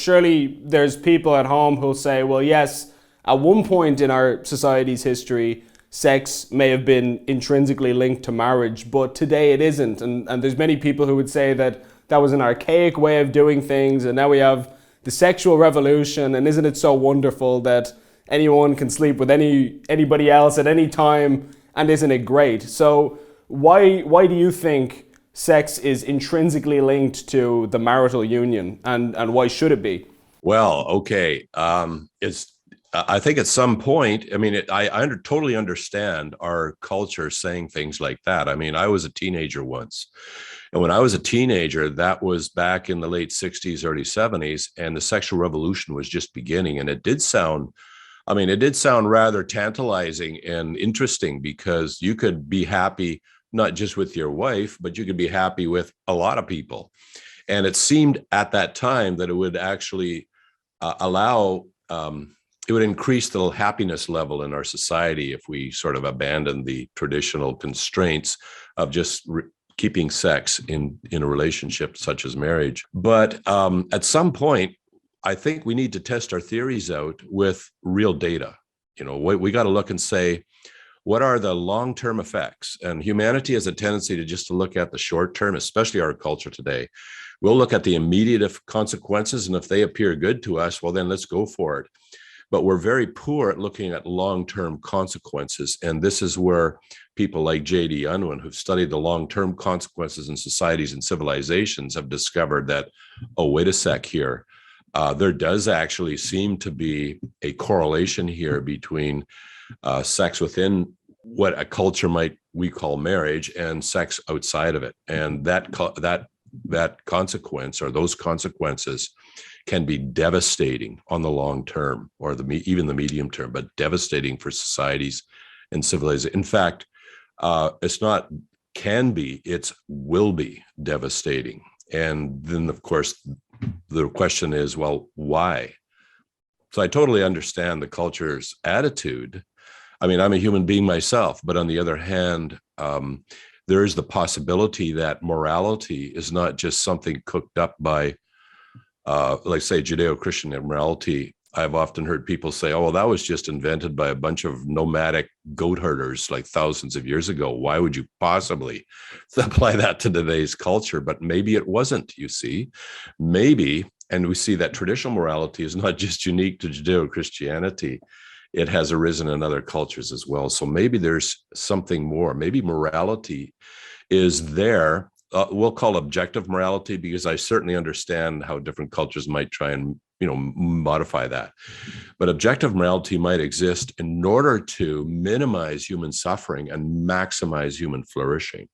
surely there's people at home who'll say, well, yes, at one point in our society's history, sex may have been intrinsically linked to marriage, but today it isn't. And there's many people who would say that that was an archaic way of doing things, and now we have the sexual revolution, and isn't it so wonderful that anyone can sleep with anybody else at any time, and isn't it great? So why do you think sex is intrinsically linked to the marital union, and why should it be? Well, okay. I think at some point, I mean, totally understand our culture saying things like that. I mean, I was a teenager once. And when I was a teenager, that was back in the late 60s, early 70s, and the sexual revolution was just beginning. And it did sound rather tantalizing and interesting, because you could be happy not just with your wife, but you could be happy with a lot of people. And it seemed at that time that it would actually it would increase the happiness level in our society if we sort of abandoned the traditional constraints of just keeping sex in a relationship such as marriage. But at some point, I think we need to test our theories out with real data. You know, we got to look and say, what are the long-term effects? And humanity has a tendency to look at the short term, especially our culture today. We'll look at the immediate consequences, and if they appear good to us, well, then let's go for it. But we're very poor at looking at long-term consequences. And this is where people like J.D. Unwin, who've studied the long-term consequences in societies and civilizations, have discovered that, oh, wait a sec here. There does actually seem to be a correlation here between sex within what a culture we call marriage, and sex outside of it. And that consequence, or those consequences, can be devastating on the long term, or even the medium term, but devastating for societies and civilization. In fact, it's not can be, it's will be devastating. And then, of course, the question is, well, why? So I totally understand the culture's attitude. I mean, I'm a human being myself, but on the other hand, there is the possibility that morality is not just something cooked up by, like, say, Judeo-Christian morality. I've often heard people say, oh, well, that was just invented by a bunch of nomadic goat herders like thousands of years ago. Why would you possibly apply that to today's culture? But maybe it wasn't, you see. Maybe, and we see that traditional morality is not just unique to Judeo-Christianity. It has arisen in other cultures as well. So maybe there's something more. Maybe morality is there. We'll call objective morality, because I certainly understand how different cultures might try and modify that. But objective morality might exist in order to minimize human suffering and maximize human flourishing.